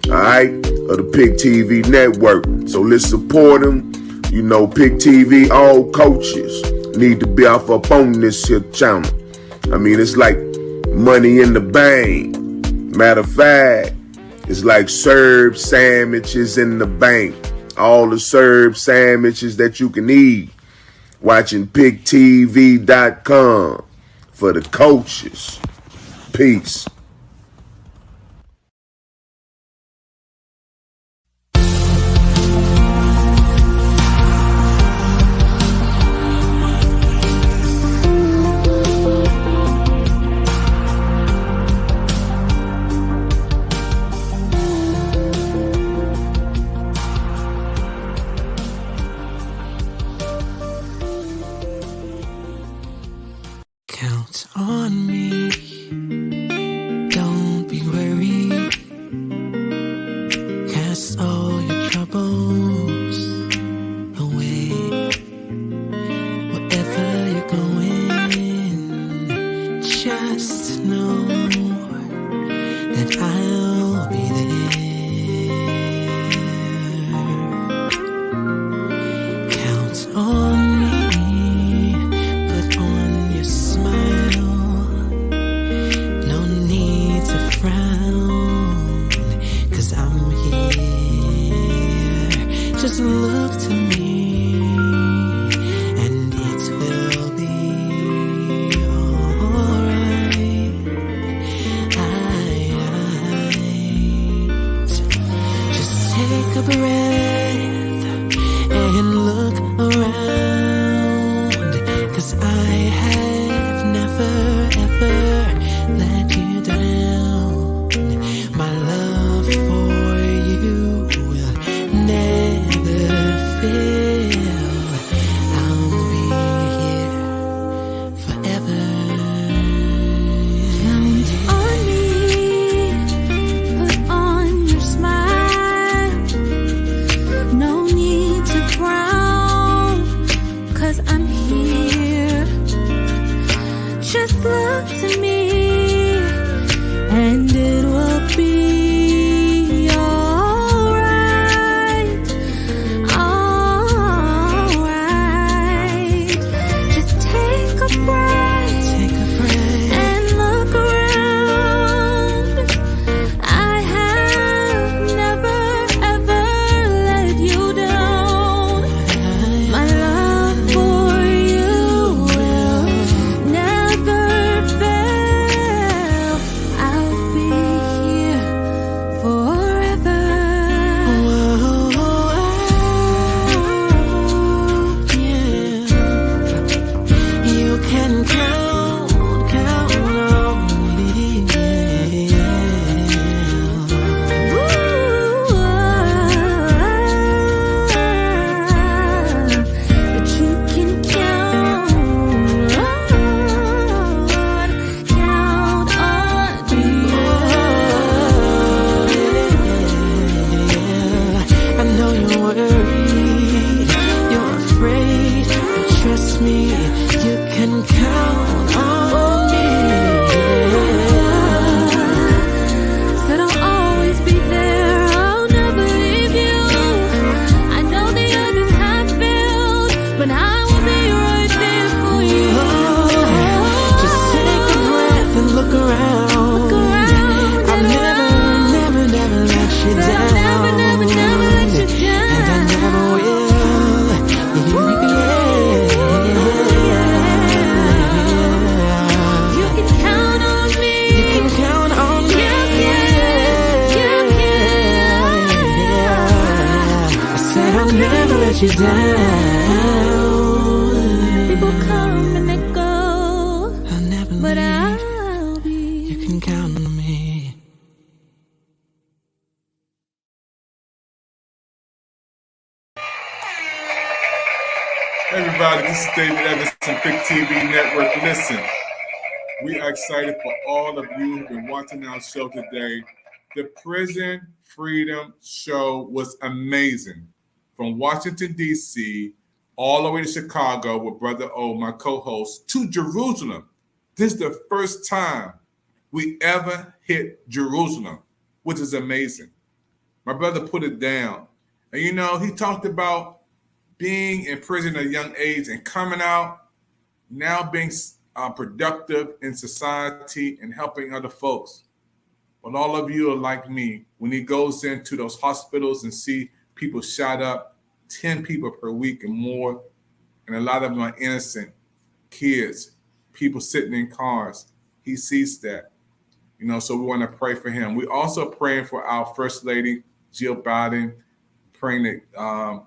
all right, of the PIC TV Network. So let's support him. You know, PIC TV, all coaches need to be off up on this here channel. I mean, it's like money in the bank. Matter of fact, it's like Serb sandwiches in the bank. All the Serb sandwiches that you can eat. Watching PICTV.com for the coaches. Peace. Count on me. Don't be worried. Cast all your troubles away. Wherever you're going, just know that I'll be there. Count on me. Put on your smile. No need to frown, 'cause I'm here. Just look to me, and it will be alright. Just take a breath and look around, 'cause I have never ever let you down. My love for you will never fail. I'll be here forever. Count on me, put on your smile. No need to frown, 'cause I'm here. Just look to me, let you down. People come and they go, I'll never but leave. I'll be. You can count on me. Everybody, this is David Evans from Pick TV Network. Listen, we are excited for all of you who've been watching our show today. The Prison Freedom Show was amazing. From Washington, D.C., all the way to Chicago with Brother O, my co-host, to Jerusalem. This is the first time we ever hit Jerusalem, which is amazing. My brother put it down. And you know, he talked about being in prison at a young age and coming out, now being productive in society and helping other folks. But all of you are like me. When he goes into those hospitals and see people shot up, 10 people per week and more, and a lot of them are innocent kids, people sitting in cars, he sees that. You know, so we want to pray for him. We're also praying for our First Lady, Jill Biden, praying that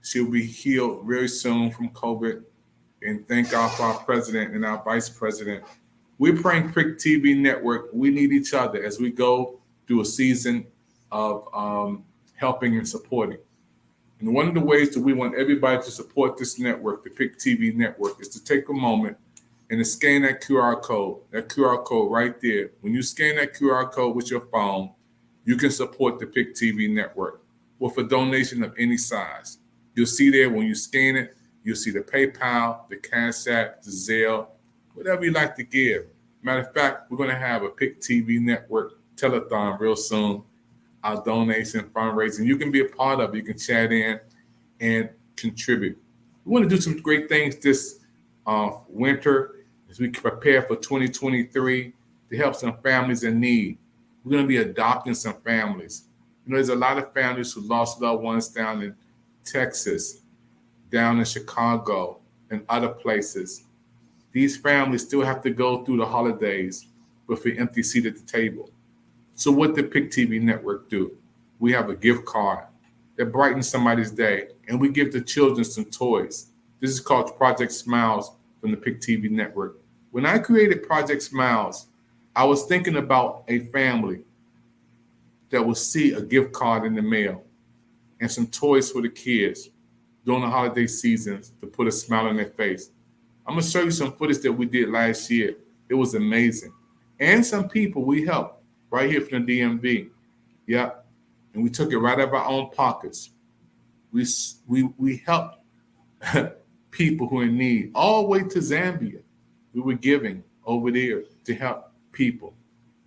she'll be healed very soon from COVID. And thank God for our president and our vice president. We're praying Pick TV Network. We need each other as we go through a season of helping and supporting. And one of the ways that we want everybody to support this network, the Pick TV Network, is to take a moment and to scan that QR code right there. When you scan that QR code with your phone, you can support the Pick TV Network with a donation of any size. You'll see there when you scan it, you'll see the PayPal, the Cash App, the Zelle, whatever you like to give. Matter of fact, we're going to have a Pick TV Network telethon real soon, our donation fundraising. You can be a part of it. You can chat in and contribute. We want to do some great things this winter as we prepare for 2023 to help some families in need. We're going to be adopting some families. You know, there's a lot of families who lost loved ones down in Texas, down in Chicago, and other places. These families still have to go through the holidays with an empty seat at the table. So what did Pick TV Network do? We have a gift card that brightens somebody's day, and we give the children some toys. This is called Project Smiles from the Pick TV Network. When I created Project Smiles, I was thinking about a family that will see a gift card in the mail and some toys for the kids during the holiday seasons to put a smile on their face. I'm going to show you some footage that we did last year. It was amazing. And some people we helped right here from the DMV. Yeah. And we took it right out of our own pockets. We helped people who are in need all the way to Zambia. We were giving over there to help people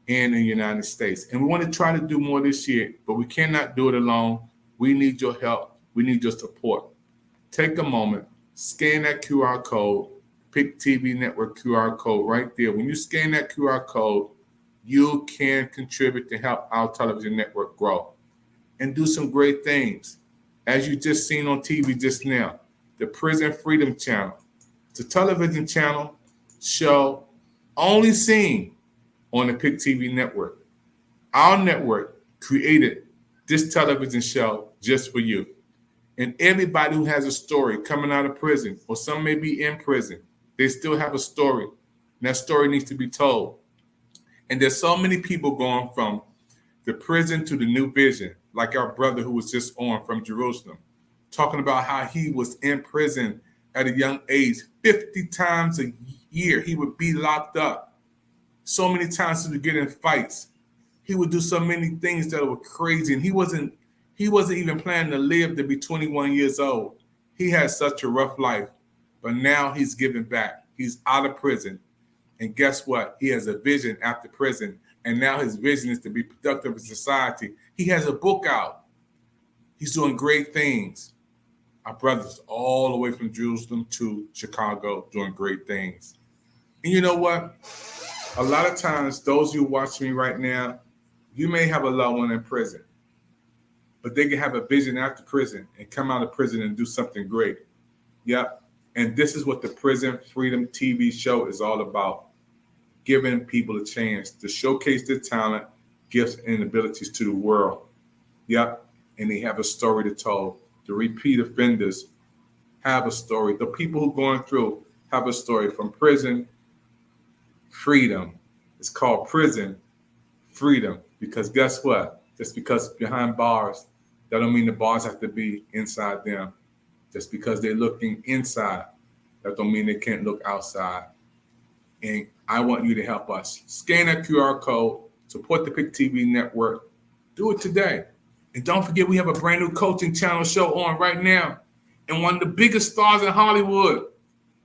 in the United States. And we want to try to do more this year, but we cannot do it alone. We need your help. We need your support. Take a moment, scan that QR code, Pick TV Network QR code right there. When you scan that QR code, you can contribute to help our television network grow and do some great things. As you just seen on TV just now, the Prison Freedom Channel. It's a television channel show only seen on the Pick TV Network. Our network created this television show just for you. And everybody who has a story coming out of prison, or some may be in prison, they still have a story. And that story needs to be told. And there's so many people going from the prison to the New Vision, like our brother who was just on from Jerusalem, talking about how he was in prison at a young age. 50 times a year he would be locked up. So many times he would get in fights. He would do so many things that were crazy. And he wasn't even planning to live to be 21 years old. He had such a rough life. But now he's giving back. He's out of prison. And guess what? He has a vision after prison. And now his vision is to be productive in society. He has a book out. He's doing great things. Our brothers all the way from Jerusalem to Chicago doing great things. And you know what? A lot of times, those you watching me right now, you may have a loved one in prison, but they can have a vision after prison and come out of prison and do something great. Yep. And this is what the Prison Freedom TV show is all about. Giving people a chance to showcase their talent, gifts, and abilities to the world. Yep. And they have a story to tell the repeat offenders have a story. The people who are going through have a story. From prison, freedom. It's called prison freedom because guess what? Just because behind bars, that don't mean the bars have to be inside them. Just because they're looking inside, that don't mean they can't look outside. And I want you to help us. Scan that QR code, support the PIC TV network. Do it today. And don't forget, we have a brand new coaching channel show on right now. And one of the biggest stars in Hollywood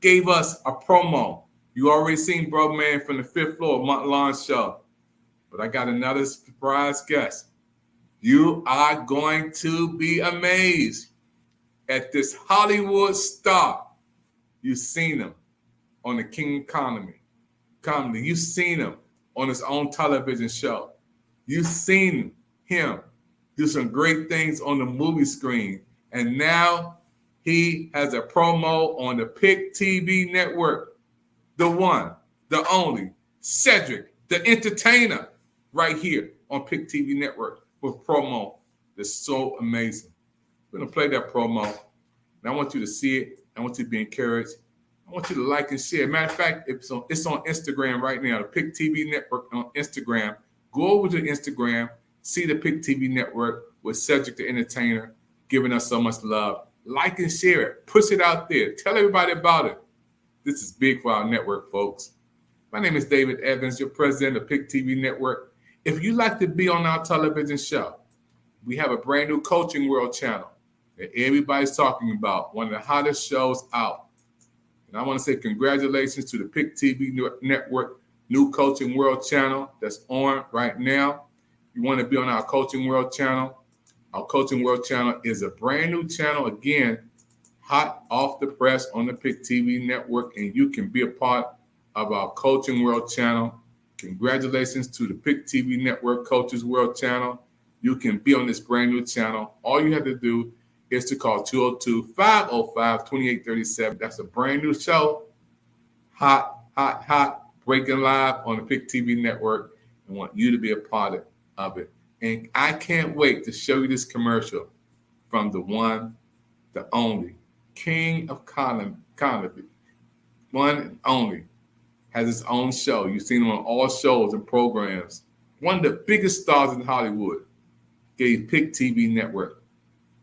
gave us a promo. You already seen Bro Man from the 5th floor of Mont Lawn show. But I got another surprise guest. You are going to be amazed at this Hollywood star. You've seen him on the King Comedy. You've seen him on his own television show. You've seen him do some great things on the movie screen. And now he has a promo on the PIC TV network. The one, the only, Cedric, the entertainer, right here on PIC TV network with promo that's so amazing. We're going to play that promo. And I want you to see it. I want you to be encouraged. I want you to like and share. Matter of fact, it's on Instagram right now, the PIC TV network on Instagram. Go over to Instagram, see the PIC TV network with Cedric the entertainer giving us so much love. Like and share it. Push it out there. Tell everybody about it. This is big for our network, folks. My name is David Evans, your president of PIC TV network. If you'd like to be on our television show, we have a brand new Coaching World channel that everybody's talking about, one of the hottest shows out. And I want to say congratulations to the PIC TV network new Coaching World channel that's on right now. You want to be on our Coaching World channel. Our Coaching World channel is a brand new channel, again, hot off the press on the PIC TV network, and you can be a part of our Coaching World channel. Congratulations to the PIC TV network Coaches World channel. You can be on this brand new channel. All you have to do is to call 202-505-2837. That's a brand new show, hot, breaking live on the PIC TV network. I want you to be a part of it. And I can't wait to show you this commercial from the one, the only, King of Comedy, one and only, has his own show. You've seen him on all shows and programs. One of the biggest stars in Hollywood gave PIC TV network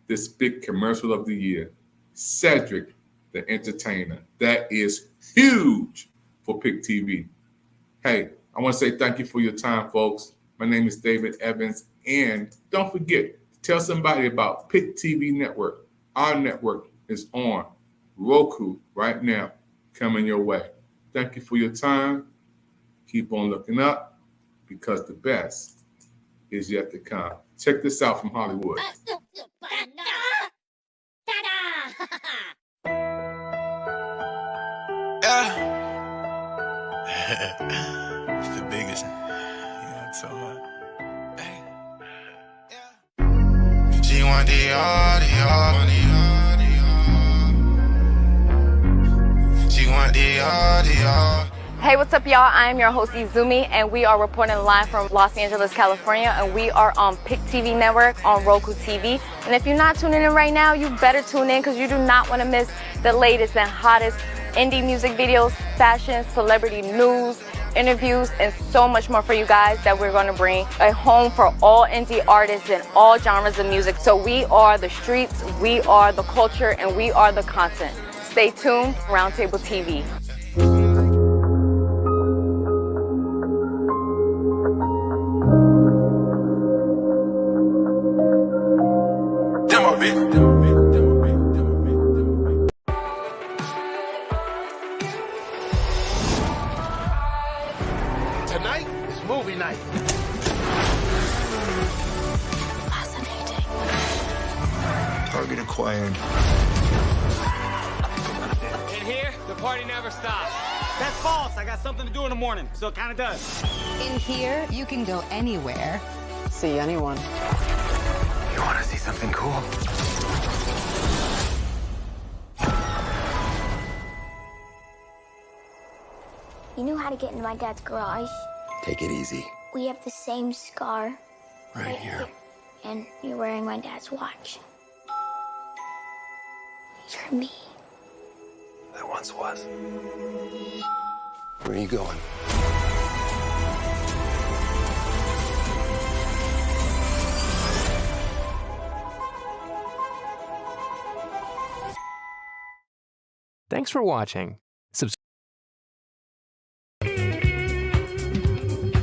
this big commercial of the year, Cedric the entertainer. That is huge for PIC TV. Hey, I want to say thank you for your time, folks. My name is David Evans. And don't forget, tell somebody about PIC TV network. Our network is on Roku right now, coming your way. Thank you for your time. Keep on looking up because the best is yet to come. Check this out from Hollywood. It's the biggest. Yeah, so hey. Yeah. G1 Dior. G1 Dior. Hey, what's up, y'all? I am your host, Izumi, and we are reporting live from Los Angeles, California, and we are on PIC TV Network on Roku TV. And if you're not tuning in right now, you better tune in because you do not want to miss the latest and hottest indie music videos, fashion, celebrity news, interviews, and so much more for you guys that we're going to bring a home for all indie artists and all genres of music. So we are the streets, we are the culture, and we are the content. Stay tuned, Roundtable TV. Tonight is movie night. Fascinating. Target acquired. In here, the party never stops. That's false. I got something to do in the morning, so it kind of does. In here, you can go anywhere. See anyone. You want to see something cool? You knew how to get into my dad's garage. Take it easy. We have the same scar. Right here. And you're wearing my dad's watch. for me. There once was. Where are you going? Thanks for watching.